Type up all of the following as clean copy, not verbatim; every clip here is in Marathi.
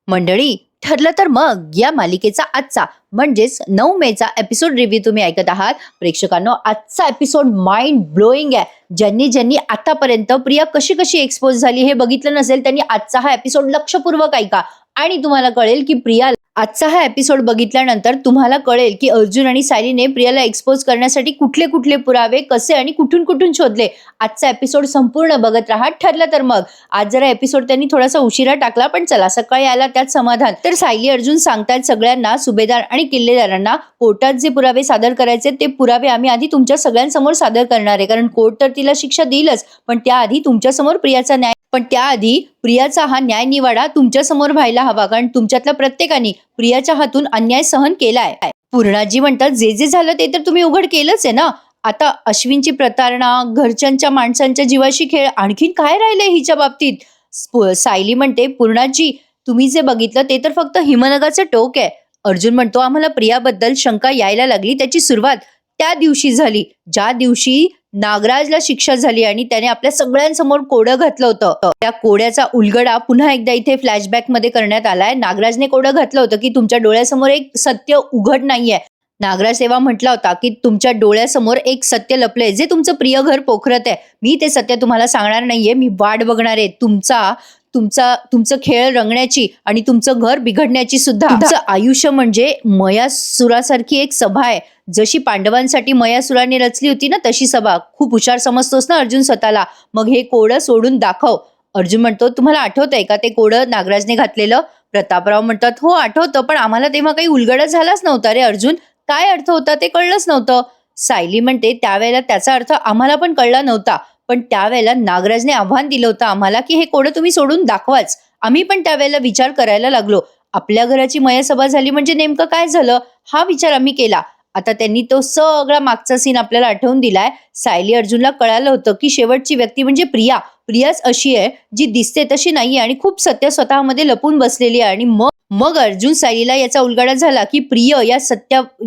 मंडळी, ठरलं तर मग या मालिकेचा आजचा म्हणजेच 9 मेचा एपिसोड रिव्ह्यू तुम्ही ऐकत आहात. प्रेक्षकांनो, आजचा एपिसोड माइंड ब्लोईंग आहे. ज्यांनी ज्यांनी आतापर्यंत प्रिया कशी कशी एक्सपोज झाली हे बघितलं नसेल त्यांनी आजचा हा एपिसोड लक्षपूर्वक ऐका आणि तुम्हाला कळेल की प्रिया आजचा हा एपिसोड बघितल्यानंतर तुम्हाला कळेल की अर्जुन आणि सायलीने प्रियाला एक्सपोज करण्यासाठी कुठले कुठले पुरावे कसे आणि कुठून कुठून शोधले. आजचा एपिसोड संपूर्ण बघत राहा. ठरलं तर मग आज जरा एपिसोड त्यांनी थोडासा उशिरा टाकला, पण चला सकाळी आला त्यात समाधान. तर सायली अर्जुन सांगतायत सगळ्यांना, सुभेदार आणि किल्लेदारांना, कोर्टात जे पुरावे सादर करायचे ते पुरावे आम्ही आधी तुमच्या सगळ्यांसमोर सादर करणार आहे, कारण कोर्ट तर तिला शिक्षा देईलच, पण त्याआधी तुमच्यासमोर प्रियाचा न्याय प्रियाचा हा न्याय निवाडा तुमच्या समोर व्हायला हवा, कारण तुमच्यातल्या प्रत्येकाने प्रियाच्या हातून अन्याय सहन केलाय. पूर्णाजी म्हणतात, जे जे झालं ते तर तुम्ही उघड केलंच आहे ना. आता अश्विनची प्रतारणा, घरच्यांच्या माणसांच्या जीवाशी खेळ, आणखीन काय राहिलंय हिच्या बाबतीत. सायली म्हणते, पूर्णाजी तुम्ही जे बघितलं ते तर फक्त हिमनगाचं टोक आहे. अर्जुन म्हणतो, आम्हाला प्रियाबद्दल शंका यायला लागली त्याची सुरुवात त्या दिवशी झाली ज्या दिवशी नागराजला शिक्षा झाली आणि त्याने आपल्या सगळ्यांसमोर कोडं घातलं होतं. त्या कोड्याचा उलगडा पुन्हा एकदा इथे फ्लॅशबॅक मध्ये करण्यात आलाय. नागराजने कोडं घातलं होतं की तुमच्या डोळ्यासमोर एक सत्य उघड नाहीये. नागराज तेव्हा म्हटला होता की तुमच्या डोळ्यासमोर एक सत्य लपलंय जे तुमचं प्रिय घर पोखरत आहे. मी ते सत्य तुम्हाला सांगणार नाहीये, मी वाट बघणार आहे तुमचं खेळ रंगण्याची आणि तुमचं घर बिघडण्याची सुद्धा. तुमचं आयुष्य म्हणजे मयासुरासारखी एक सभा आहे. जशी पांडवांसाठी मयासुराने रचली होती ना तशी सभा. खूप हुशार समजतोस ना अर्जुन स्वतःला, मग हे कोडं सोडून दाखव. अर्जुन म्हणतो, तुम्हाला आठवतंय का ते कोडं नागराजने घातलेलं. प्रतापराव म्हणतात, हो आठवतं, पण आम्हाला तेव्हा काही उलगडा झालाच नव्हता रे अर्जुन. काय अर्थ होता ते कळलंच नव्हतं. सायली म्हणते, त्यावेळेला त्याचा अर्थ आम्हाला पण कळला नव्हता, पण त्यावेळेला नागराजने आव्हान दिलं होतं आम्हाला की हे कोडं तुम्ही सोडून दाखवाच. आम्ही पण त्यावेळेला विचार करायला लागलो. आपल्या घराची मयसभा झाली म्हणजे नेमकं काय झालं हा विचार आम्ही केला. आता त्यांनी तो सगळा मागचा सीन आपल्याला आठवून दिलाय. सायली अर्जुनला कळालं होतं की शेवटची व्यक्ती म्हणजे प्रियाच अशी आहे जी दिसते तशी नाहीये आणि खूप सत्य स्वतःमध्ये लपून बसलेली आहे. आणि मग अर्जुन सायलीला याचा उलगडा झाला की प्रिय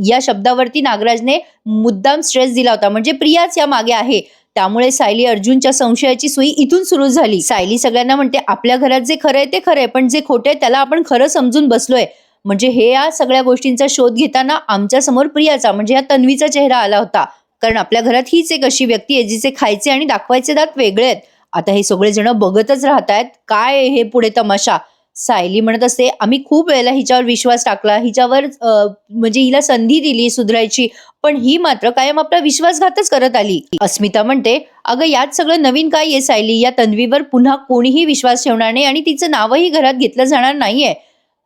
या शब्दावरती नागराजने मुद्दाम स्ट्रेस दिला होता, म्हणजे प्रियाच या मागे आहे. त्यामुळे सायली अर्जुनच्या संशयाची सुई इथून सुरू झाली. सायली सगळ्यांना म्हणते, आपल्या घरात जे खरंय ते खरंय, पण जे खोटे त्याला आपण खरं समजून बसलोय. म्हणजे हे या सगळ्या गोष्टींचा शोध घेताना आमच्या समोर प्रियाचा म्हणजे या तन्वीचा चेहरा आला होता, कारण आपल्या घरात हीच एक अशी व्यक्ती आहे जिचे खायचे आणि दाखवायचे दात वेगळे आहेत. आता हे सगळेजण बघतच राहतायत काय हे पुढे तमाशा. सायली म्हणत असते, आम्ही खूप वेळेला हिच्यावर विश्वास टाकला, हिच्यावर म्हणजे हिला संधी दिली सुधरायची, पण ही मात्र कायम आपला विश्वासघातच करत आली. अस्मिता म्हणते, अगं यात सगळं नवीन काय आहे सायली, या तन्वीवर पुन्हा कोणीही विश्वास ठेवणार नाही आणि तिचं नावही घरात घेतलं जाणार नाहीये.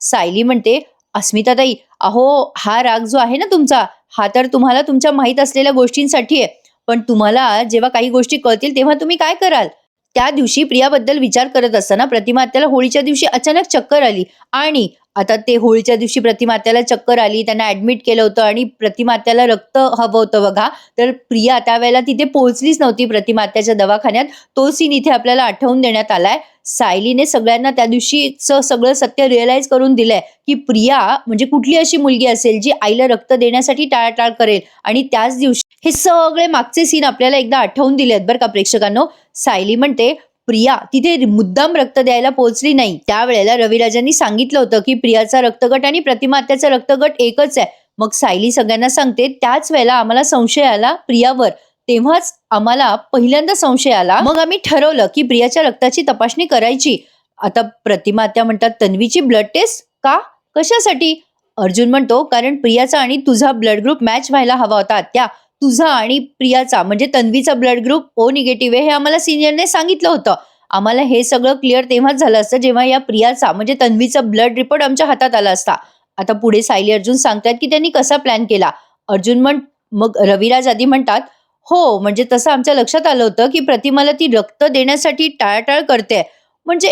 सायली म्हणते, अस्मिताताई अहो, हा राग जो आहे ना तुमचा, हा तर तुम्हाला तुमच्या माहीत असलेल्या गोष्टींसाठी आहे, पण तुम्हाला जेव्हा काही गोष्टी कळतील तेव्हा तुम्ही काय कराल. त्या दिवशी प्रियाबद्दल विचार करत असताना प्रतिमा आत्याला होळीच्या दिवशी अचानक चक्कर आली, आणि आता ते होळीच्या दिवशी प्रतिमा आत्याला चक्कर आली, त्यांना ऍडमिट केलं होतं आणि प्रतिमा आत्याला रक्त हवं होतं बघा. तर प्रिया त्यावेळेला तिथे पोहोचलीच नव्हती प्रतिमा आत्याच्या दवाखान्यात. तो सीन इथे आपल्याला आठवून देण्यात आलाय. सायलीने सगळ्यांना त्या दिवशीचं सगळं सत्य रिअलाइज करून दिलंय की प्रिया म्हणजे कुठली अशी मुलगी असेल जी आईला रक्त देण्यासाठी टाळाटाळ करेल, आणि त्याच दिवशी हे सगळे मागचे सीन आपल्याला एकदा आठवून दिलेत बरं का प्रेक्षकांनो. सायली म्हणते, प्रिया तिथे मुद्दाम रक्त द्यायला पोहोचली नाही. त्यावेळेला रविराजांनी सांगितलं होतं की प्रियाचा रक्तगट आणि प्रतिमा आत्याचा रक्तगट एकच आहे. मग सायली सगळ्यांना सांगते, त्याच वेळेला आम्हाला संशय आला प्रियावर, तेव्हाच आम्हाला पहिल्यांदा संशय आला. मग आम्ही ठरवलं की प्रियाच्या रक्ताची तपासणी करायची. आता प्रतिमा आत्या म्हणतात, तन्वीची ब्लड टेस्ट का, कशासाठी. अर्जुन म्हणतो, कारण प्रियाचा आणि तुझा ब्लड ग्रुप मॅच व्हायला हवा होता आत्या. तुझा आणि प्रियाचा म्हणजे तन्वीचा ब्लड ग्रुप ओ निगेटिव्ह आहे हे आम्हाला सिनियरने सांगितलं होतं. आम्हाला हे सगळं क्लिअर तेव्हाच झालं असतं जेव्हा या प्रियाचा म्हणजे तन्वीचा ब्लड रिपोर्ट आमच्या हातात आला असता. आता पुढे सायली अर्जुन सांगतात की त्यांनी कसा प्लॅन केला. मग रविराज आधी म्हणतात, हो म्हणजे तसं आमच्या लक्षात आलं होतं की प्रतिमाला ती रक्त देण्यासाठी टाळाटाळ करते, म्हणजे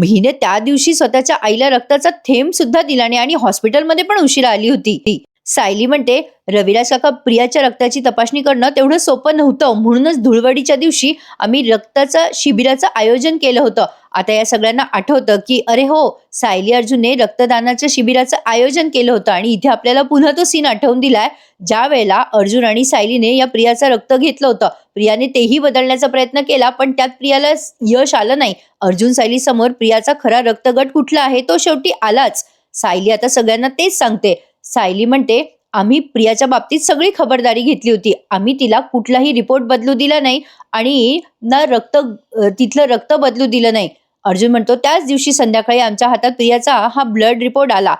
हिने त्या दिवशी स्वतःच्या आईला रक्ताचा थेंब सुद्धा दिला नाही आणि हॉस्पिटलमध्ये पण उशिरा आली होती. सायली म्हणते, रविराज काका, प्रियाच्या रक्ताची तपासणी करणं तेवढं सोपं नव्हतं, म्हणूनच धुळवडीच्या दिवशी आम्ही रक्ताचा शिबिराचं आयोजन केलं होतं. आता या सगळ्यांना आठवतं की अरे हो, सायली अर्जुनने रक्तदानाच्या शिबिराचं आयोजन केलं होतं, आणि इथे आपल्याला पुन्हा तो सीन आठवून दिलाय ज्या वेळेला अर्जुन आणि सायलीने या प्रियाचं रक्त घेतलं होतं. प्रियाने तेही बदलण्याचा प्रयत्न केला, पण त्यात प्रियाला यश आलं नाही. अर्जुन सायली समोर प्रियाचा खरा रक्तगट कुठला आहे तो शेवटी आलाच. सायली आता सगळ्यांना तेच सांगते. सायली म्हणते, आम्ही प्रियाच्या बाबतीत सगळी खबरदारी घेतली होती. आम्ही तिला कुठलाही रिपोर्ट बदलू दिला नाही आणि ना तिथलं रक्त बदलू दिलं नाही. अर्जुन म्हणतो, त्याच दिवशी संध्याकाळी आमच्या हातात प्रियाचा हा ब्लड रिपोर्ट आला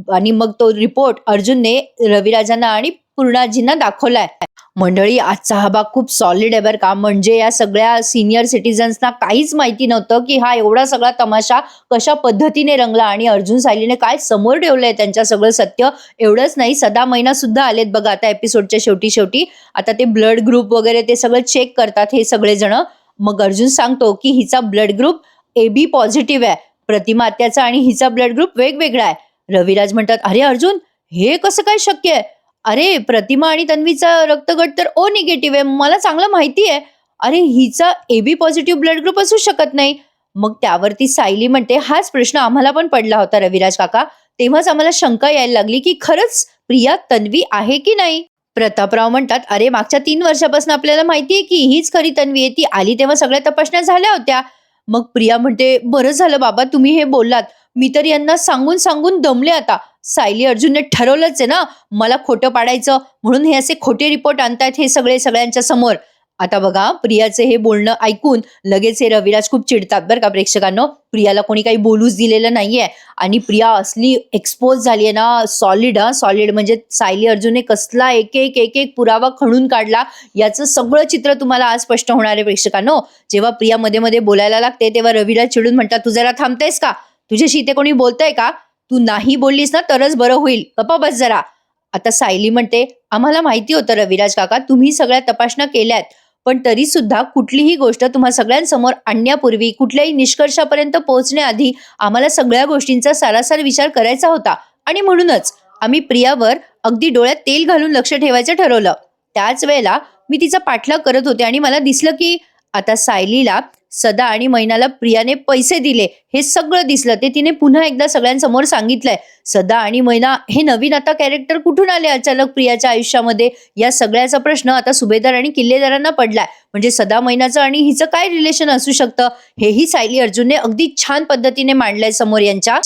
आणि मग तो रिपोर्ट अर्जुनने रविराजांना आणि पूर्णाजींना दाखवलाय. मंडळी, आजचा हा भाग खूप सॉलिड आहे बरं का. म्हणजे या सगळ्या सिनियर सिटीजन्सना काहीच माहिती नव्हतं की हा एवढा सगळा तमाशा कशा पद्धतीने रंगला आणि अर्जुन सायलीने काय समोर ठेवलंय त्यांच्या सगळं सत्य. एवढंच नाही, सदा मैना सुद्धा आलेत बघा आता एपिसोडच्या शेवटी. आता ते ब्लड ग्रुप वगैरे ते सगळं चेक करतात हे सगळेजण. मग अर्जुन सांगतो की हिचा ब्लड ग्रुप AB पॉझिटिव्ह आहे, प्रतिमा आत्याचा आणि हिचा ब्लड ग्रुप वेगवेगळा आहे. रविराज म्हणतात, अरे अर्जुन, हे कसं काय शक्य आहे? अरे प्रतिमा आणि तन्वीचा रक्तगट तर O निगेटिव्ह आहे, मला चांगलं माहिती आहे. अरे हिचा AB पॉझिटिव्ह ब्लड ग्रुप असू शकत नाही. मग त्यावरती सायली म्हणते, हाच प्रश्न आम्हाला पण पडला होता रविराज काका. तेव्हाच आम्हाला शंका यायला लागली की खरंच प्रिया तन्वी आहे की नाही. प्रतापराव म्हणतात, अरे मागच्या 3 वर्षापासून आपल्याला माहितीये की हीच खरी तन्वी आहे. ती आली तेव्हा सगळ्या तपासण्या झाल्या होत्या. मग प्रिया म्हणते, बरं झालं बाबा तुम्ही हे बोललात. मी तर यांना सांगून सांगून दमले आता. सायली अर्जुनने ठरवलंच आहे ना मला खोटं पाडायचं, म्हणून हे असे खोटे रिपोर्ट आणतायत हे सगळ्यांच्या समोर. आता बघा, प्रियाचे हे बोलणं ऐकून लगेच हे रविराज खूप चिडतात बरं का प्रेक्षकांनो. प्रियाला कोणी काही बोलूच दिलेलं नाहीये आणि प्रिया असली एक्सपोज झाली आहे ना, सॉलिड म्हणजे सायली अर्जुनने कसला एक एक पुरावा खणून काढला याचं सगळं चित्र तुम्हाला आज स्पष्ट होणार आहे प्रेक्षकांनो. जेव्हा प्रिया मध्ये मध्ये बोलायला लागते तेव्हा रविराज चिडून म्हणतात, तू जरा थांबतेस का? तुझ्याशी इथे कोणी बोलतंय का? तू नाही बोललीस ना तरच बरं होईल, गप्पा बस जरा. आता सायली म्हणते, आम्हाला माहिती होतं रविराज काका, तुम्ही सगळ्या तपासण्या केल्यात, पण तरी सुद्धा कुठलीही गोष्ट तुम्हा सगळ्यांसमोर आणण्यापूर्वी, कुठल्याही निष्कर्षापर्यंत पोहोचण्याआधी आम्हाला सगळ्या गोष्टींचा सारासार विचार करायचा होता आणि म्हणूनच आम्ही प्रियावर अगदी डोळ्यात तेल घालून लक्ष ठेवायचं ठरवलं. त्याच वेळेला मी तिचा पाठलाग करत होते आणि मला दिसलं की आता सायलीला, सदा आणि मैनाला प्रियाने पैसे दिले हे सगळं दिसलं. ते तिने पुन्हा एकदा सगळ्यांसमोर सांगितलंय. सदा आणि मैना हे नवीन आता कॅरेक्टर कुठून आले अचानक प्रियाच्या आयुष्यामध्ये, या सगळ्याचा प्रश्न आता सुभेदार आणि किल्लेदारांना पडलाय. म्हणजे सदा मैनाचं आणि हिचं काय रिलेशन असू शकतं हेही सायली अर्जुनने अगदी छान पद्धतीने मांडलंय समोर यांच्या.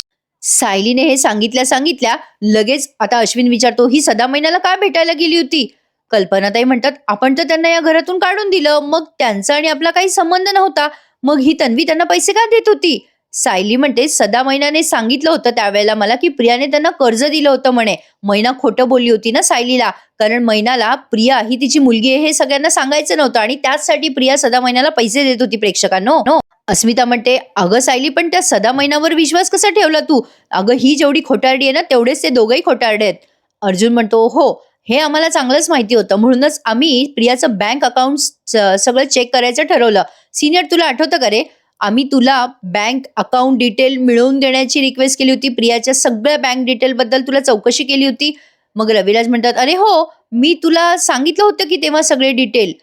सायलीने हे सांगितल्या लगेच आता अश्विन विचारतो, ही सदा मैनाला का भेटायला गेली होती? कल्पनाताई म्हणतात, आपण तर त्यांना या घरातून काढून दिलं, मग त्यांचा आणि आपला काही संबंध नव्हता, मग ही तन्वी त्यांना पैसे का देत होती? सायली म्हणते, सदा मैनाने सांगितलं होतं त्यावेळेला मला की प्रियाने त्यांना कर्ज दिलं होतं म्हणे. मैना खोटं बोलली होती ना सायलीला, कारण मैनाला प्रिया ही तिची मुलगी आहे हे सगळ्यांना सांगायचं नव्हतं आणि त्याचसाठी प्रिया सदा मैनाला पैसे देत होती प्रेक्षकांनो. अस्मिता म्हणते, अगं सायली, पण त्या सदा मैनावर विश्वास कसा ठेवला तू? अगं ही जेवढी खोटारडी आहे ना तेवढेच ते दोघंही खोटारडे आहेत. अर्जुन म्हणतो, हो हे आम्हाला चांगलंच माहिती होतं, म्हणूनच आम्ही प्रियाचं बँक अकाउंट सगळं चेक करायचं ठरवलं. सिनियर, तुला आठवतं का रे, आम्ही तुला बँक अकाउंट डिटेल मिळवून देण्याची रिक्वेस्ट केली होती, प्रियाच्या सगळ्या बँक डिटेल बद्दल तुला चौकशी केली होती. मग रविराज म्हणतात, अरे हो, मी तुला सांगितलं होतं की तेव्हा सगळे डिटेल.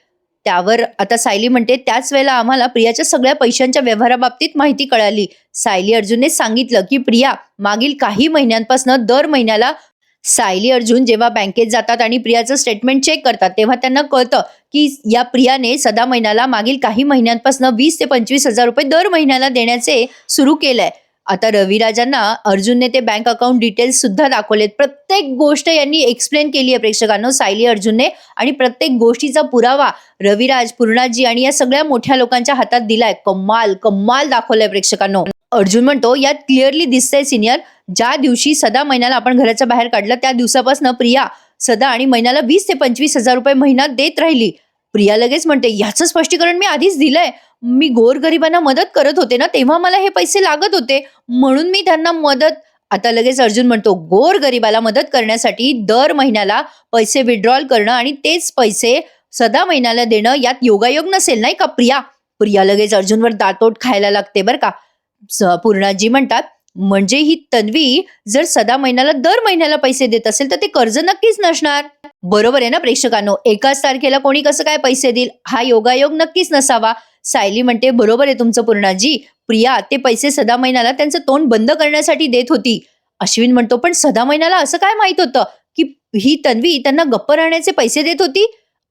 त्यावर आता सायली म्हणते, त्याच वेळेला आम्हाला प्रियाच्या सगळ्या पैशांच्या व्यवहाराबाबतीत माहिती कळाली. सायली अर्जुनने सांगितलं की प्रिया मागील काही महिन्यांपासून दर महिन्याला सायली अर्जुन जेव्हा बँकेत जातात आणि प्रियाचं स्टेटमेंट चेक करतात तेव्हा त्यांना कळतं की या प्रियाने सदा महिन्याला मागील काही महिन्यांपासून 20 ते 25 हजार रुपये दर महिन्याला देण्याचे सुरू केलंय. आता रविराजांना अर्जुनने ते बँक अकाउंट डिटेल्स सुद्धा दाखवलेत. प्रत्येक गोष्ट यांनी एक्सप्लेन केली आहे प्रेक्षकांनो सायली अर्जुनने, आणि प्रत्येक गोष्टीचा पुरावा रविराज, पूर्णाजी आणि या सगळ्या मोठ्या लोकांच्या हातात दिलाय. कमाल दाखवलाय प्रेक्षकांनो. अर्जुन म्हणतो, यात क्लिअरली दिसतंय सिनियर, ज्या दिवशी सदा महिन्याला आपण घराच्या बाहेर काढलं त्या दिवसापासून प्रिया सदा आणि महिन्याला 20 ते 25 हजार रुपये महिना देत राहिली. प्रिया लगेच म्हणते, याचं स्पष्टीकरण मी आधीच दिलंय. मी गोरगरिबांना मदत करत होते ना तेव्हा मला हे पैसे लागत होते, म्हणून मी त्यांना मदत. आता लगेच अर्जुन म्हणतो, गोरगरिबाला मदत करण्यासाठी दर महिन्याला पैसे विड्रॉल करणं आणि तेच पैसे सदा महिन्याला देणं यात योगायोग नसेल नाही का प्रिया? प्रिया लगेच अर्जुनवर दातोट खायला लागते बरं का. पूर्णाजी म्हणतात, म्हणजे ही तन्वी जर सदा महिन्याला दर महिन्याला पैसे देत असेल तर ते कर्ज नक्कीच नसणार. बरोबर आहे ना प्रेक्षकांनो, एकाच तारखेला कोणी कसं काय पैसे देईल, हा योगायोग नक्कीच नसावा. सायली म्हणते, बरोबर आहे तुमचं पूर्णाजी, प्रिया ते पैसे सदा महिन्याला त्यांचं तोंड बंद करण्यासाठी देत होती. अश्विन म्हणतो, पण सदा महिन्याला असं काय माहित होतं की ही तन्वी त्यांना गप्प राहण्याचे पैसे देत होती?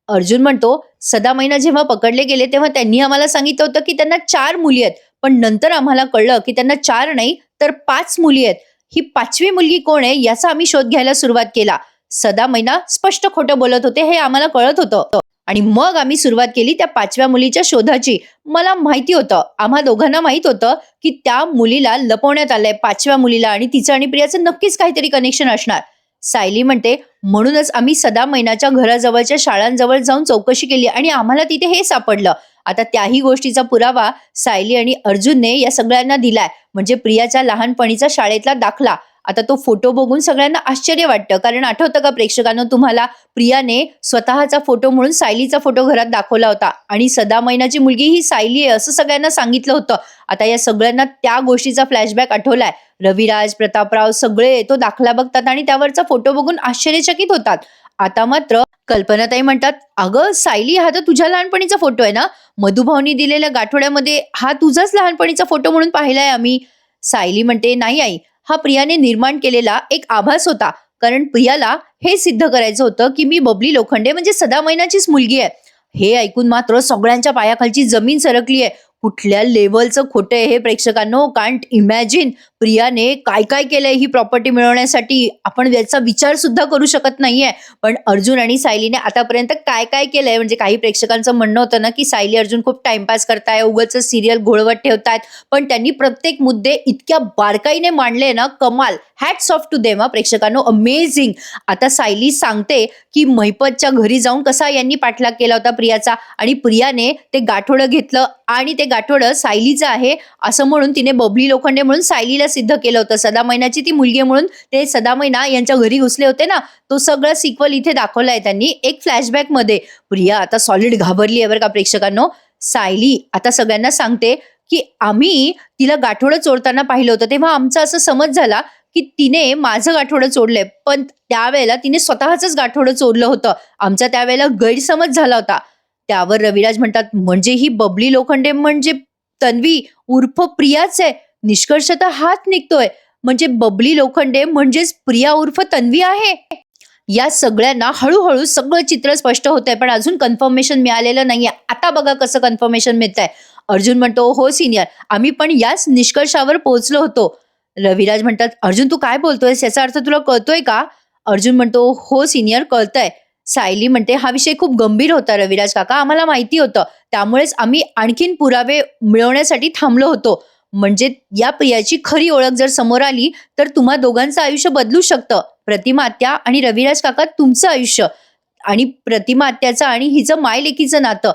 अर्जुन म्हणतो, सदा मैना जेव्हा पकडले गेले तेव्हा त्यांनी आम्हाला सांगितलं होतं की त्यांना 4 मुली आहेत. पण नंतर आम्हाला कळलं की त्यांना 4 नाही तर 5 मुली आहेत. ही 5वी मुलगी कोण आहे याचा आम्ही शोध घ्यायला सुरुवात केला. सदा मैना स्पष्ट खोटं बोलत होते हे आम्हाला कळत होतं. आणि मग आम्ही सुरुवात केली त्या 5व्या मुलीच्या शोधाची. मला माहिती होतं, आम्हा दोघांना माहित होतं की त्या मुलीला लपवण्यात आलंय, 5व्या मुलीला, आणि तिचं आणि प्रियाचं नक्कीच काहीतरी कनेक्शन असणार. सायली म्हणते, म्हणूनच आम्ही सदा मैनाच्या घराजवळच्या शाळांजवळ जाऊन चौकशी केली आणि आम्हाला तिथे हे सापडलं. आता त्याही गोष्टीचा पुरावा सायली आणि अर्जुनने या सगळ्यांना दिलाय, म्हणजे प्रियाच्या लहानपणीचा शाळेतला दाखला. आता तो फोटो बघून सगळ्यांना आश्चर्य वाटतं, कारण आठवतं का प्रेक्षकांनो तुम्हाला, प्रियाने स्वतःचा फोटो म्हणून सायलीचा फोटो घरात दाखवला होता आणि सदा मैनाची मुलगी ही सायली आहे असं सगळ्यांना सांगितलं होतं. आता या सगळ्यांना त्या गोष्टीचा फ्लॅशबॅक आठवलाय. रविराज, प्रतापराव सगळे तो दाखला बघतात आणि त्यावरचा फोटो बघून आश्चर्यचकित होतात. आता मात्र कल्पनाताई म्हणतात, अगं सायली, हा तर तुझ्या लहानपणीचा फोटो आहे ना, मधुभाऊनी दिलेल्या गाठोड्यामध्ये हा तुझाच लहानपणीचा फोटो म्हणून पाहिलाय आम्ही. सायली म्हणते, नाही आई, हा प्रियाने निर्माण केलेला एक आभास होता, कारण प्रियाला हे सिद्ध करायचं होतं की मी बबली लोखंडे म्हणजे सदा मैनाचीच मुलगी आहे. हे ऐकून मात्र सगळ्यांच्या पायाखालची जमीन सरकली आहे. कुठल्या लेवलचं खोटं आहे हे प्रेक्षकांनो, कांट इमॅजिन. प्रियाने काय काय केलंय ही प्रॉपर्टी मिळवण्यासाठी आपण याचा विचार सुद्धा करू शकत नाहीये. पण अर्जुन आणि सायलीने आतापर्यंत काय काय केलंय, म्हणजे काही प्रेक्षकांचं म्हणणं होतं ना की सायली अर्जुन खूप टाइमपास करताय, उगाच सिरियल घोळवत ठेवतायत, पण त्यांनी प्रत्येक मुद्दे इतक्या बारकाईने मांडले ना, कमाल. हॅट्स ऑफ टू देम प्रेक्षकांनो, अमेझिंग. आता सायली सांगते की महिपतच्या घरी जाऊन कसा यांनी पाठलाग केला होता प्रियाचा, आणि प्रियाने ते गाठोडं घेतलं आणि ते गाठोडं सायलीचं आहे असं म्हणून तिने बबली लोखंडे म्हणून सायलीला सिद्ध केलं होतं. सदा मैनाची ती मुलगी आहे म्हणून ते सदा मैना यांच्या घरी घुसले होते ना, तो सगळं सिक्वल इथे दाखवलाय त्यांनी एक फ्लॅशबॅक मध्ये. प्रिया आता सॉलिड घाबरली आहे बरं का प्रेक्षकांनो. सायली आता सगळ्यांना सांगते की आम्ही तिला गाठोडं चोरताना पाहिलं होतं, तेव्हा आमचा असं समज झाला की तिने माझं गाठोडं चोरलंय, पण त्यावेळेला तिने स्वतःच गाठोडं चोरलं होतं. आमचा त्यावेळेला गैरसमज झाला होता. त्यावर रविराज म्हणतात, म्हणजे ही बबली लोखंडे म्हणजे तन्वी उर्फ प्रियाच आहे. निष्कर्ष तर हात निघतोय, म्हणजे बबली लोखंडे म्हणजेच प्रिया उर्फ तन्वी आहे. या सगळ्यांना हळूहळू सगळं चित्र स्पष्ट होत आहे, पण अजून कन्फर्मेशन मिळालेलं नाहीये. आता बघा कसं कन्फर्मेशन मिळत आहे. अर्जुन म्हणतो, हो सिनियर, आम्ही पण याच निष्कर्षावर पोहोचलो होतो. रविराज म्हणतात, अर्जुन तू काय बोलतोयस, याचा अर्थ तुला कळतोय का? अर्जुन म्हणतो, हो सिनियर, कळतंय. सायली म्हणते, हा विषय खूप गंभीर होता रविराज काका, आम्हाला माहिती होतं, त्यामुळेच आम्ही आणखीन पुरावे मिळवण्यासाठी थांबलो होतो. म्हणजे या प्रियाची खरी ओळख जर समोर आली तर तुम्हा दोघांचं आयुष्य बदलू शकतं. प्रतिमा आत्या आणि रविराज काका, तुमचं आयुष्य आणि प्रतिमा आत्याचं आणि हिचं मायलेकीचं नातं.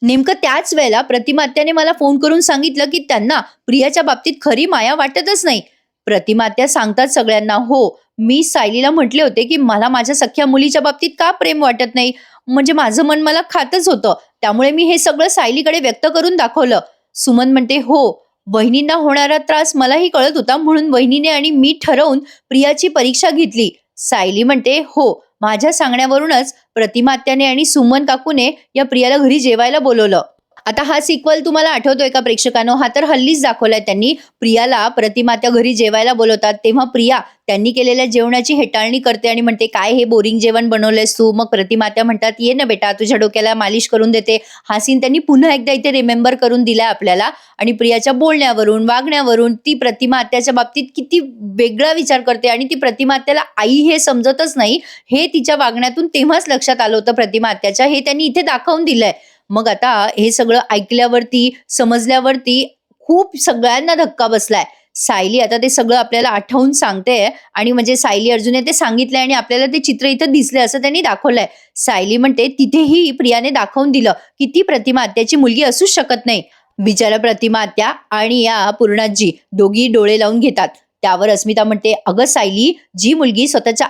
नेमकं त्याच वेळेला प्रतिमा आत्याने मला फोन करून सांगितलं की त्यांना प्रियाच्या बाबतीत खरी माया वाटतच नाही. प्रतिमा आत्या सांगतात सगळ्यांना, हो, मी सायलीला म्हटले होते की मला माझ्या सख्या मुलीच्या बाबतीत का प्रेम वाटत नाही, म्हणजे माझं मन मला खातच होतं, त्यामुळे मी हे सगळं सायलीकडे व्यक्त करून दाखवलं. सुमन म्हणते, हो, वहिनींना होणारा त्रास मलाही कळत होता, म्हणून वहिनीने आणि मी ठरवून प्रियाची परीक्षा घेतली. सायली म्हणते, हो, माझ्या सांगण्यावरूनच प्रतिमा आत्याने आणि सुमन काकूने या प्रियाला घरी जेवायला बोलवलं. आता हा सिक्वल तुम्हाला आठवतोय का प्रेक्षकांनो? हा तर हल्लीच दाखवलाय त्यांनी. प्रियाला प्रतिमा त्या घरी जेवायला बोलवतात, तेव्हा प्रिया त्यांनी केलेल्या जेवणाची हेटाळणी करते आणि म्हणते, काय हे बोरिंग जेवण बनवलंयस तू? मग प्रतिमा त्या म्हणतात, ये ना बेटा, तुझ्या डोक्याला मालिश करून देते. हा सीन त्यांनी पुन्हा एकदा इथे रिमेंबर करून दिलाय आपल्याला. आणि प्रियाच्या बोलण्यावरून, वागण्यावरून ती प्रतिमा आत्याच्या बाबतीत किती वेगळा विचार करते, आणि ती प्रतिमा आत्याला आई हे समजतच नाही, हे तिच्या वागण्यातून तेव्हाच लक्षात आलं होतं प्रतिमा आत्याच्या. हे त्यांनी इथे दाखवून दिलंय. मग आता हे सगळं ऐकल्यावरती, समजल्यावरती खूप सगळ्यांना धक्का बसलाय. सायली आता ते सगळं आपल्याला आठवून सांगते, आणि म्हणजे सायली अर्जुनने ते सांगितलंय आणि आपल्याला ते चित्र इथं दिसलंय असं त्यांनी दाखवलंय. सायली म्हणते, तिथेही प्रियाने दाखवून दिलं की ती प्रतिमा आत्याची मुलगी असूच शकत नाही. बिचारा प्रतिमा आत्या आणि या पूर्णाजी दोघी डोळे लावून घेतात. त्यावर अस्मिता म्हणते, अगं सायली, जी मुलगी स्वतःच्या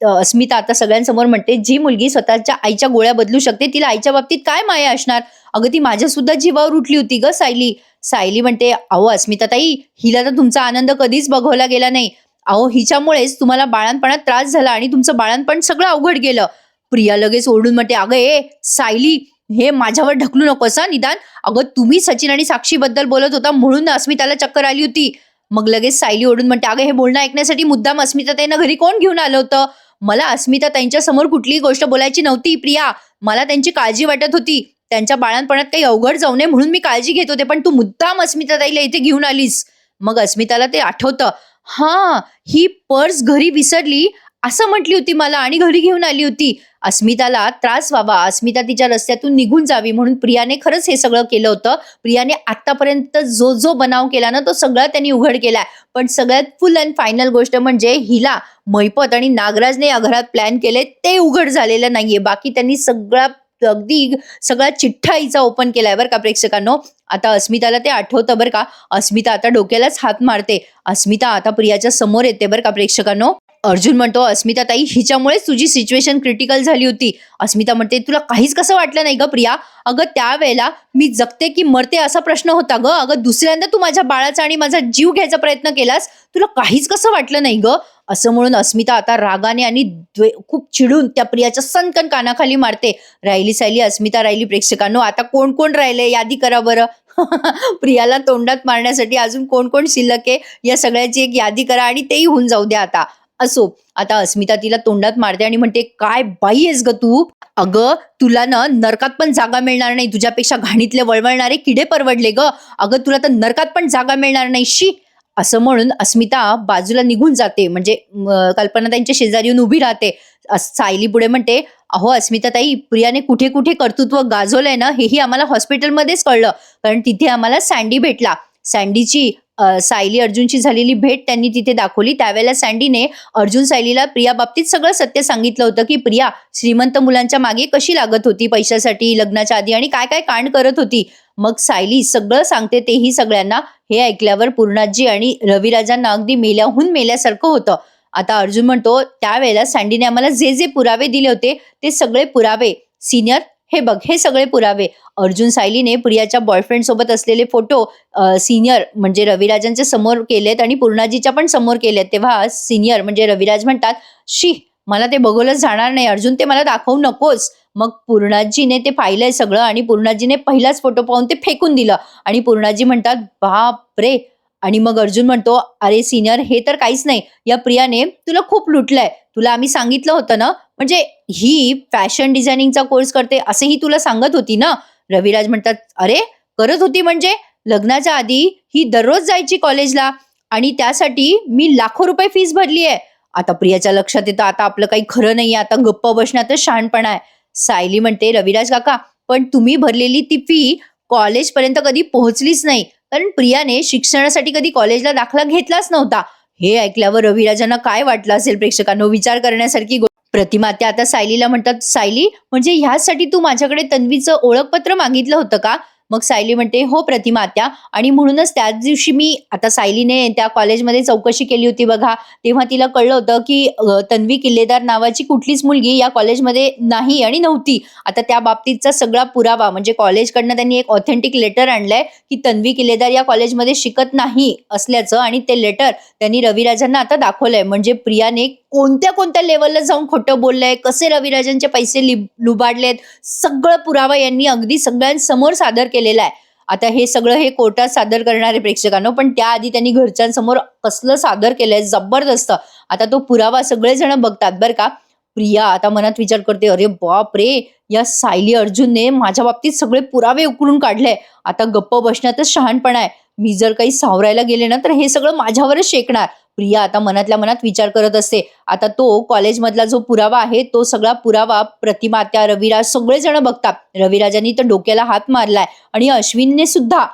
अस्मिता आता सगळ्यांसमोर म्हणते, जी मुलगी स्वतःच्या आईच्या गोळ्या बदलू शकते, तिला आईच्या बाबतीत काय माया असणार? अगं ती माझ्या सुद्धा जीवावर उठली होती ग सायली. सायली म्हणते, अहो अस्मिता ताई, हिला तर तुमचा आनंद कधीच बघवला गेला नाही. अहो हिच्यामुळेच तुम्हाला बाळणपणात त्रास झाला आणि तुमचं बाळणपण सगळं अवघड गेलं. प्रिया लगेच ओरडून म्हणते, अगं ए सायली, हे माझ्यावर ढकलू नकोस हा निदान. अगं तुम्ही सचिन आणि साक्षी बद्दल बोलत होता म्हणून अस्मिताला चक्कर आली होती. मग लगेच सायली ओढून म्हणते, अगं हे बोलणं ऐकण्यासाठी मुद्दाम अस्मिताताईंना घरी कोण घेऊन आलं होतं? मला अस्मिता ताईंच्या समोर कुठलीही गोष्ट बोलायची नव्हती प्रिया. मला त्यांची काळजी वाटत होती. त्यांच्या बाळंतपणात काही अवघड जाऊ नये म्हणून मी काळजी घेत होते, पण तू मुद्दाम अस्मिता ताईला इथे घेऊन आलीस. मग अस्मिताला ते आठवतं. हां, ही पर्स घरी विसरली असं म्हटली होती मला आणि घरी घेऊन आली होती. अस्मिताला त्रास व्हावा, अस्मिता तिच्या रस्त्यातून निघून जावी म्हणून प्रियाने खरंच हे सगळं केलं होतं. प्रियाने आतापर्यंत जो जो बनाव केला ना तो सगळा त्यांनी उघड केलाय. पण सगळ्यात फुल अँड फायनल गोष्ट म्हणजे हिला मैपत आणि नागराजने या घरात प्लॅन केले ते उघड झालेलं नाहीये. बाकी त्यांनी अगदी सगळा चिठ्ठा हिचा ओपन केलाय बरं का प्रेक्षकांनो. आता अस्मिताला ते आठवतं बरं का. अस्मिता आता डोक्यालाच हात मारते. अस्मिता आता प्रियाच्या समोर येते बरं का प्रेक्षकांनो. अर्जुन म्हणतो, अस्मिता ताई हिच्यामुळेच तुझी सिच्युएशन क्रिटिकल झाली होती. अस्मिता म्हणते, तुला काहीच कसं वाटलं नाही ग प्रिया? अगं त्यावेळेला मी जगते की मरते असा प्रश्न होता ग. अगं दुसऱ्यांदा तू माझ्या बाळाचा आणि माझा जीव घ्यायचा प्रयत्न केलास, तुला काहीच कसं वाटलं नाही ग? असं म्हणून अस्मिता आता रागाने आणि खूप चिडून त्या प्रियाच्या सनकन कानाखाली मारते. राहिली सायली अस्मिता राहिली प्रेक्षकांनो. आता कोण कोण राहिले यादी करा बरं. प्रियाला तोंडात मारण्यासाठी अजून कोण कोण शिल्लक आहे या सगळ्याची एक यादी करा आणि तेही होऊन जाऊ द्या. असो, आता अस्मिता तिला तोंडात मारते आणि म्हणते, काय बाई आहेस ग तू? अगं तुला ना नरकात पण जागा मिळणार नाही. तुझ्यापेक्षा घाणीतले वळवळणारे किडे परवडले ग. अगं तुला तर नरकात पण जागा मिळणार नाही. शी. असं म्हणून अस्मिता बाजूला निघून जाते. म्हणजे कल्पना त्यांच्या शेजारी येऊन उभी राहते. सायली पुढे म्हणते, अहो अस्मिता ताई, प्रियाने कुठे कुठे कर्तृत्व गाजवलंय ना हेही आम्हाला हॉस्पिटलमध्येच कळलं. कारण तिथे आम्हाला सँडी भेटला. सँडीची सायली अर्जुनची झालेली भेट त्यांनी तिथे दाखवली. त्यावेळेला सँडीने अर्जुन सायलीला प्रिया बाबतीत सगळं सत्य सांगितलं होतं की प्रिया श्रीमंत मुलांच्या मागे कशी लागत होती पैशासाठी लग्नाच्या आधी आणि काय काय कांड करत होती. मग सायली सगळं सांगते तेही सगळ्यांना. हे ऐकल्यावर पूर्णाजी आणि रविराजांना अगदी मेल्याहून मेल्यासारखं होतं. आता अर्जुन म्हणतो, त्यावेळेला सँडीने आम्हाला जे जे पुरावे दिले होते ते सगळे पुरावे सिनियर हे बघ, हे सगळे पुरावे. अर्जुन सायलीने प्रियाच्या बॉयफ्रेंड सोबत असलेले फोटो सिनियर म्हणजे रविराजांच्या समोर केलेत आणि पूर्णाजीच्या पण समोर केलेत. तेव्हा सिनियर म्हणजे रविराज म्हणतात, शी मला ते बघवलंच जाणार नाही अर्जुन, ते मला दाखवू नकोस. मग पूर्णाजीने ते पाहिलंय सगळं आणि पूर्णाजीने पहिलाच फोटो पाहून ते फेकून दिलं आणि पूर्णाजी म्हणतात, बाप रे. आणि मग अर्जुन म्हणतो, अरे सिनियर हे तर काहीच नाही, या प्रियाने तुला खूप लुटलंय. तुला आम्ही सांगितलं होतं ना, म्हणजे ही फॅशन डिझायनिंगचा कोर्स करते असेही तुला सांगत होती ना. रविराज म्हणतात, अरे करत होती म्हणजे? लग्नाच्या आधी ही दररोज जायची कॉलेजला आणि त्यासाठी मी लाखो रुपये फीस भरली आहे. आता प्रियाच्या लक्षात येतं आता आपलं काही खरं नाहीये, आता गप्प बसण्यातच शहाणपणा आहे. सायली म्हणते, रविराज काका पण तुम्ही भरलेली ती फी कॉलेज पर्यंत कधी पोहोचलीच नाही, कारण प्रियाने शिक्षणासाठी कधी कॉलेजला दाखला घेतलाच नव्हता. हे ऐकल्यावर रविराजांना काय वाटलं असेल प्रेक्षकांनो, विचार करण्यासारखी प्रतिमा. त्या आता सायलीला म्हणतात, सायली म्हणजे ह्यासाठी तू माझ्याकडे तन्वीचं ओळखपत्र मागितलं होतं का? मग सायली म्हणते, हो प्रतिमा त्या, आणि म्हणूनच त्याच दिवशी मी आता सायलीने त्या कॉलेजमध्ये चौकशी केली होती बघा, तेव्हा तिला कळलं होतं की तन्वी किल्लेदार नावाची कुठलीच मुलगी या कॉलेजमध्ये नाही आणि नव्हती. आता त्या बाबतीतचा सगळा पुरावा म्हणजे कॉलेजकडनं त्यांनी एक ऑथेंटिक लेटर आणलंय की तन्वी किल्लेदार या कॉलेजमध्ये शिकत नाही असल्याचं, आणि ते लेटर त्यांनी रविराजांना आता दाखवलंय. म्हणजे प्रियाने कोणत्या कोणत्या लेवलला जाऊन खोटं बोललंय, कसे रविराजांचे पैसे लुबाडलेत, सगळं पुरावा यांनी अगदी सगळ्यांसमोर सादर केलेला आहे. आता हे सगळं हे कोर्टात सादर करणारे प्रेक्षकांनो, पण त्याआधी त्यांनी घरच्यांसमोर कसलं सादर केलंय जबरदस्त. आता तो पुरावा सगळेजण बघतात बरं का. प्रिया आता मनात विचार करते, अरे बाप रे, या सायली अर्जुनने माझ्या बाबतीत सगळे पुरावे उकळून काढले. आता गप्प बसण्यातच शहाणपणा आहे. मी जर काही सावरायला गेले ना तर हे सगळं माझ्यावरच शेकणार. प्रिया आता मनातल्या मनात विचार करत असते. आता तो कॉलेजमधला जो पुरावा आहे तो सगळा पुरावा प्रतिमा, त्या रविराज सगळेजण बघतात. रविराजांनी तर डोक्याला हात मारलाय आणि अश्विनने सुद्धा.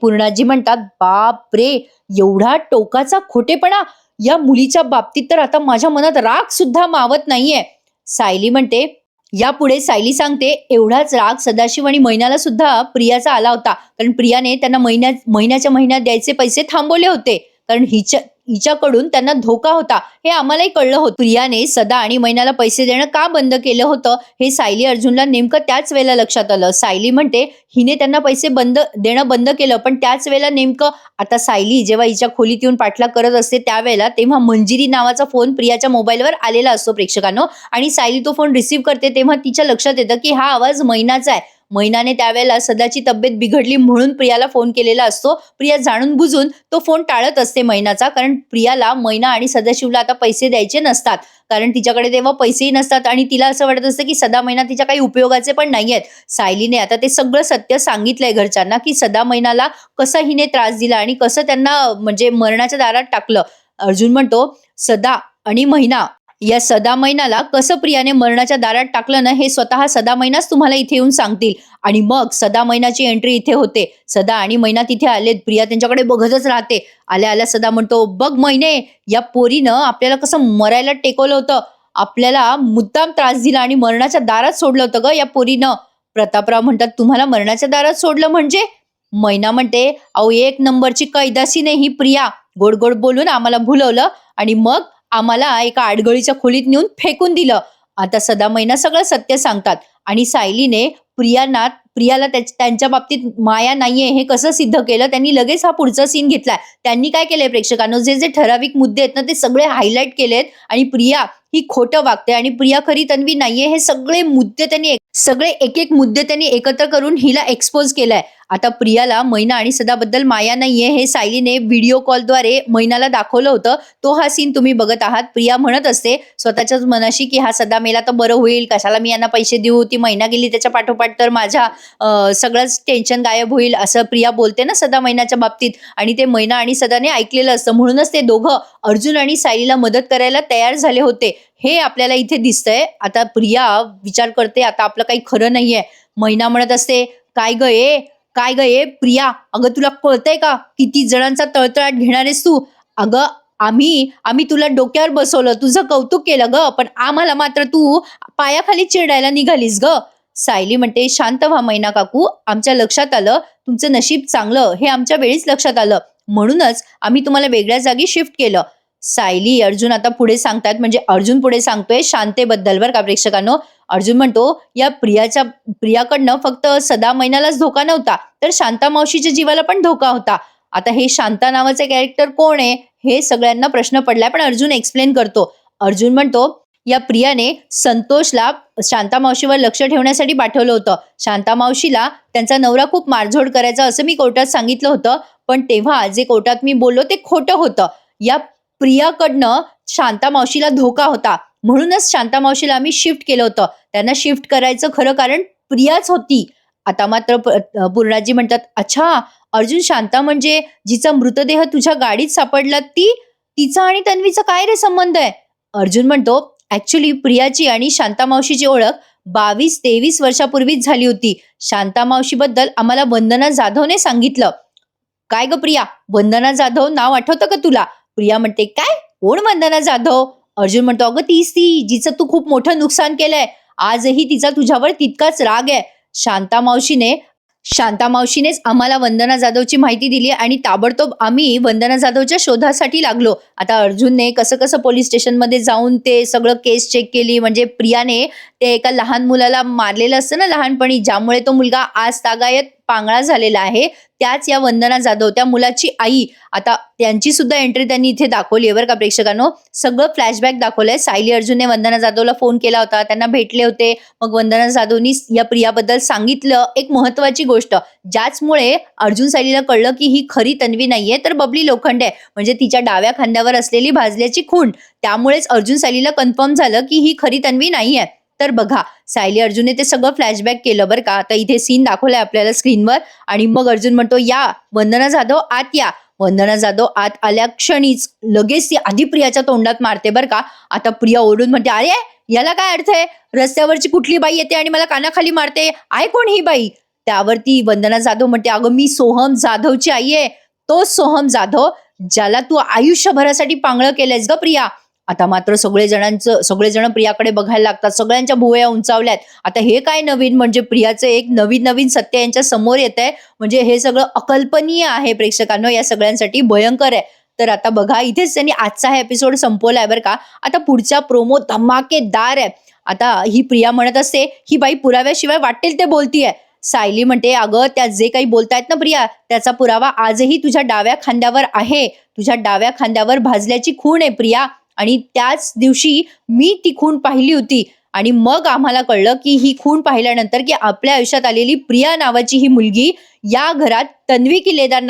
पूर्णाजी म्हणतात, बाप रे, एवढा टोकाचा खोटेपणा या मुलीच्या बाबतीत तर आता माझ्या मनात राग सुद्धा मावत नाहीये. सायली म्हणते, यापुढे सायली सांगते, एवढाच राग सदाशिव आणि मैनाला सुद्धा प्रियाचा आला होता, कारण प्रियाने त्यांना महिन्याच्या महिन्यात द्यायचे पैसे थांबवले होते, कारण हिच्याकडून त्यांना धोका होता हे आम्हालाही कळलं होतं. प्रियाने सदा आणि मैनाला पैसे देणं का बंद केलं होतं हे सायली अर्जुनला नेमकं त्याच वेळेला लक्षात आलं. सायली म्हणते, हिने त्यांना पैसे देणं बंद केलं, पण त्याच वेळेला नेमकं आता सायली जेव्हा हिच्या खोलीत येऊन पाठलाग करत असते त्यावेळेला तेव्हा मंजिरी नावाचा फोन प्रियाच्या मोबाईलवर आलेला असतो प्रेक्षकांनो, आणि सायली तो फोन रिसीव्ह करते तेव्हा तिच्या लक्षात येतं की हा आवाज मैनाचा आहे. मैनाने त्यावेळेला सदाची तब्येत बिघडली म्हणून प्रियाला फोन केलेला असतो. प्रिया जाणून बुजून तो फोन टाळत असते मैनाचा, कारण प्रियाला मैना आणि सदाशिवला आता पैसे द्यायचे नसतात, कारण तिच्याकडे तेव्हा पैसेही नसतात आणि तिला असं वाटत असतं की सदा मैना तिच्या काही उपयोगाचे पण नाहीयेत. सायलीने आता ते सगळं सत्य सांगितलंय घरच्यांना की सदा मैनाला कसा हिने त्रास दिला आणि कसं त्यांना म्हणजे मरणाच्या दारात टाकलं. अर्जुन म्हणतो सदा आणि मैना, या सदा मैनाला कसं प्रियाने मरणाच्या दारात टाकलं ना, हे स्वतः सदा मैनाच तुम्हाला इथे येऊन सांगतील. आणि मग सदा मैनाची एंट्री इथे होते. सदा आणि मैना तिथे आलेत. प्रिया त्यांच्याकडे बघतच राहते. आल्या आल्या सदा म्हणतो, बघ मैने, या पोरीनं आपल्याला कसं मरायला टेकवलं होतं, आपल्याला मुद्दाम त्रास दिला आणि मरणाच्या दारात सोडलं होतं ग या पोरीनं. प्रतापराव म्हणतात, तुम्हाला मरणाच्या दारात सोडलं म्हणजे? मैना म्हणते, अहो एक नंबरची कैदासीने ही प्रिया, गोड गोड बोलून आम्हाला भुलवलं आणि मग आम्हाला एका आडगळीच्या खोलीत नेऊन फेकून दिलं. आता सदा मैना सगळं सत्य सांगतात आणि सायलीने प्रियाला त्यांच्या बाबतीत माया नाहीये हे कसं सिद्ध केलं, त्यांनी लगेच हा पुढचा सीन घेतलाय. त्यांनी काय केलंय प्रेक्षकांनो, जे जे ठराविक मुद्दे आहेत ना ते सगळे हायलाईट केलेत आणि प्रिया ही खोटं वागते आणि प्रिया खरी तन्वी नाहीये हे सगळे मुद्दे त्यांनी एक एक मुद्दे त्यांनी एकत्र करून हिला एक्सपोज केलाय. आता प्रियाला मैना आणि सदाबद्दल माया नाहीये हे सायलीने व्हिडिओ कॉलद्वारे मैनाला दाखवलं होतं. तो हा सीन तुम्ही बघत आहात. प्रिया म्हणत असते स्वतःच्याच मनाशी की हा सदा मेला तर बरं होईल, कशाला मी यांना पैसे देऊ, ती मैना गेली त्याच्या पाठोपाठ तर माझ्या सगळंच टेन्शन गायब होईल, असं प्रिया बोलते ना सदा मैनाच्या बाबतीत. आणि ते मैना आणि सदाने ऐकलेलं असतं, म्हणूनच ते दोघं अर्जुन आणि सायलीला मदत करायला तयार झाले होते हे आपल्याला इथे दिसतंय. आता प्रिया विचार करते आता आपलं काही खरं नाहीये. मैना म्हणत असते, काय ग ए प्रिया, अगं तुला कळतंय का किती जणांचा तळतळाट घेणारेस तू? अगं आम्ही तुला डोक्यावर बसवलं, तुझं कौतुक केलं ग, पण आम्हाला मात्र तू पायाखाली चिरडायला निघालीस ग. सायली म्हणते, शांत व्हा मैना काकू, आमच्या लक्षात आलं तुमचं नशीब चांगलं हे आमच्या वेळीच लक्षात आलं, म्हणूनच आम्ही तुम्हाला वेगळ्या जागी शिफ्ट केलं. सायली अर्जुन आता पुढे सांगतात, म्हणजे अर्जुन पुढे सांगतोय शांतेबद्दल बरं का प्रेक्षकांनो. अर्जुन म्हणतो, या प्रियाकडनं फक्त सदा मैनालाच धोका नव्हता, तर शांता मावशीच्या जीवाला पण धोका होता. आता हे शांता नावाचे कॅरेक्टर कोण आहे हे सगळ्यांना प्रश्न पडलाय, पण अर्जुन एक्सप्लेन करतो. अर्जुन म्हणतो, या प्रियाने संतोषला शांता मावशीवर लक्ष ठेवण्यासाठी पाठवलं होतं. शांता मावशीला त्यांचा नवरा खूप मारझोड करायचा असं मी कोर्टात सांगितलं होतं, पण तेव्हा जे कोर्टात मी बोललो ते खोटं होतं. या प्रियाकडनं शांता मावशीला धोका होता, म्हणूनच शांता मावशीला आम्ही शिफ्ट केलं होतं. त्यांना शिफ्ट करायचं खरं कारण प्रियाच होती. आता मात्र पूर्णाजी म्हणतात, अच्छा अर्जुन, शांता म्हणजे जिचा मृतदेह तुझ्या गाडीत सापडला तिचा आणि तन्वीचा काय रे संबंध आहे? अर्जुन म्हणतो, ऍक्च्युली प्रियाची आणि शांता मावशीची ओळख 22-23 वर्षापूर्वीच झाली होती. शांता मावशीबद्दल आम्हाला वंदना जाधवने सांगितलं. काय ग प्रिया, वंदना जाधव नाव आठवतं का तुला? प्रिया म्हणते, काय, कोण वंदना जाधव? अर्जुन म्हणतो, अगं तीच ती जिचं तू खूप मोठं नुकसान केलंय, आजही तिचा तुझ्यावर तितकाच राग आहे. शांता मावशीनेच आम्हाला वंदना जाधवची माहिती दिली आणि ताबडतोब आम्ही वंदना जाधवच्या शोधासाठी लागलो. आता अर्जुनने कसं कसं पोलीस स्टेशनमध्ये जाऊन ते सगळं केस चेक केली, म्हणजे प्रियाने ते एका लहान मुलाला मारलेलं असतं ना लहानपणी, ज्यामुळे तो मुलगा आज तागायत पांगळा झालेला आहे, त्याच या वंदना जाधव, त्या मुलाची आई. आता त्यांची सुद्धा एंट्री त्यांनी इथे दाखवली आहे बरं का प्रेक्षकांनो. सगळं फ्लॅशबॅक दाखवलंय. सायली अर्जुनने वंदना जाधवला फोन केला होता, त्यांना भेटले होते, मग वंदना जाधवनी या प्रियाबद्दल सांगितलं एक महत्वाची गोष्ट, ज्याचमुळे अर्जुन सायलीला कळलं की ही खरी तन्वी नाहीये तर बबली लोखंडे आहे, म्हणजे तिच्या डाव्या खांद्यावर असलेली भाजल्याची खूण. त्यामुळेच अर्जुन सायलीला कन्फर्म झालं की ही खरी तन्वी नाहीये. तर बघा, सायली अर्जुनने ते सगळं फ्लॅशबॅक केलं बरं का. आता इथे सीन दाखवलाय आपल्याला स्क्रीनवर आणि मग अर्जुन म्हणतो, या वंदना जाधव आत या. वंदना जाधव आत आल्या क्षणीच लगेच ती आधी प्रियाच्या तोंडात मारते बरं का. आता प्रिया ओढून म्हणते, अरे याला काय अर्थ आहे, रस्त्यावरची कुठली बाई येते आणि मला कानाखाली मारते, आहे कोण ही बाई? त्यावरती वंदना जाधव म्हणते, अगं मी सोहम जाधवची आई आहे, तोच सोहम जाधव ज्याला तू आयुष्यभरासाठी पांगळं केलंयस ग प्रिया. आता मात्र सगळेजण प्रियाकडे बघायला लागतात, सगळ्यांच्या भुवया उंचावल्यात. आता हे काय नवीन, म्हणजे प्रियाचं एक नवीन सत्य यांच्या समोर येत आहे, म्हणजे हे सगळं अकल्पनीय आहे प्रेक्षकांनो, या सगळ्यांसाठी भयंकर आहे. तर आता बघा, इथेच त्यांनी आजचा हा एपिसोड संपवलाय बरं का. आता पुढचा प्रोमो धमाकेदार आहे. आता ही प्रिया म्हणत असते, ही बाई पुराव्याशिवाय वाटेल ते बोलतीये. सायली म्हणते, अगं त्या जे काही बोलतायत ना प्रिया, त्याचा पुरावा आजही तुझ्या डाव्या खांद्यावर आहे, तुझ्या डाव्या खांद्यावर भाजल्याची खूण आहे प्रिया, आणि त्याच दिवशी मी ती खूण पाहिली होती आणि मग आम्हाला कळलं की ही खूण पाहिल्यानंतर की आपल्या आयुष्यात आलेली प्रिया नावाची ही मुलगी या घरात तन्वी किल्लेदार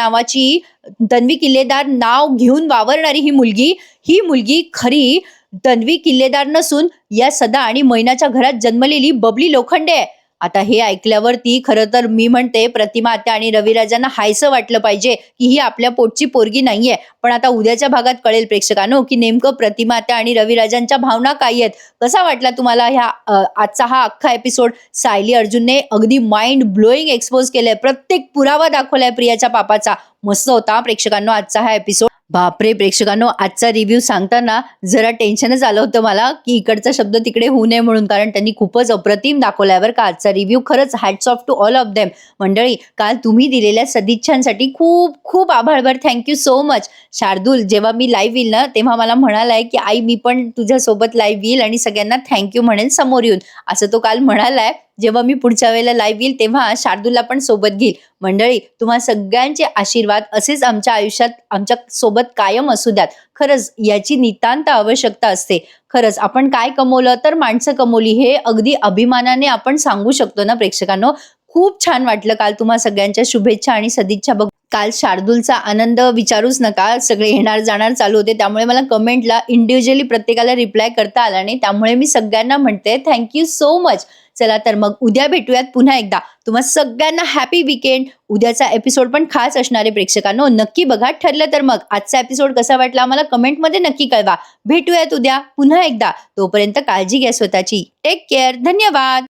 नाव घेऊन वावरणारी ही मुलगी खरी तन्वी किल्लेदार नसून या सदा आणि मैनाच्या घरात जन्मलेली बबली लोखंडे आहे. आता हे ऐकल्यावरती खरं तर मी म्हणते प्रतिमा आत्या आणि रविराजांना हायसं वाटलं पाहिजे की ही आपल्या पोटची पोरगी नाहीये. पण आता उद्याच्या भागात कळेल प्रेक्षकांनो की नेमकं प्रतिमा आत्या आणि रविराजांच्या भावना काय आहेत. कसा वाटला तुम्हाला आजचा हा अख्खा एपिसोड? सायली अर्जुनने अगदी माइंड ब्लोईंग एक्सपोज केलंय, प्रत्येक पुरावा दाखवलाय प्रियाच्या पापाचा. मस्त होता प्रेक्षकांनो आजचा हा एपिसोड. बापरे प्रेक्षकांनो, आजचा रिव्ह्यू सांगताना जरा टेन्शनच आलं होतं मला की इकडचा शब्द तिकडे होऊ नये म्हणून, कारण त्यांनी खूपच अप्रतिम दाखवलाय बरं का आजचा रिव्ह्यू. खरंच hats off to all of them. मंडळी, काल तुम्ही दिलेल्या सदिच्छांसाठी खूप खूप आभार. Thank you so much. शार्दूल जेव्हा मी लाईव्ह येईल ना तेव्हा मला म्हणालाय की आई मी पण तुझ्यासोबत लाईव्ह येईल आणि सगळ्यांना थँक्यू म्हणेन समोर येऊन, असं तो काल म्हणालाय. जेव्हा मी पुढच्या वेळेला लाईव्ह येईल तेव्हा शार्दूलला पण सोबत घेईल. मंडळी, तुम्हा सगळ्यांचे आशीर्वाद असेच आमच्या आयुष्यात आमच्या सोबत कायम असू द्यात. खरंच याची नितांत आवश्यकता असते. खरंच आपण काय कमवलं तर माणसं कमवली हे अगदी अभिमानाने आपण सांगू शकतो ना प्रेक्षकांनो. खूप छान वाटलं काल तुम्हा सगळ्यांच्या शुभेच्छा आणि सदिच्छा बघ. काल शार्दूलचा आनंद विचारूच नका. सगळे येणार जाणार चालू होते, त्यामुळे मला कमेंटला इंडिव्हिज्युअली प्रत्येकाला रिप्लाय करता आला नाही, त्यामुळे मी सगळ्यांना म्हणते थँक्यू सो मच. चला तर मग उद्या भेटूयात पुन्हा एकदा. तुम्हा सगळ्यांना हॅपी वीकेंड. उद्याचा एपिसोड पण खास असणार आहे प्रेक्षकांनो, नक्की बघा. ठरलं तर मग आजचा एपिसोड कसा वाटला आम्हाला कमेंटमध्ये नक्की कळवा. भेटूयात उद्या पुन्हा एकदा. तोपर्यंत काळजी घ्या स्वतःची. Take care. धन्यवाद.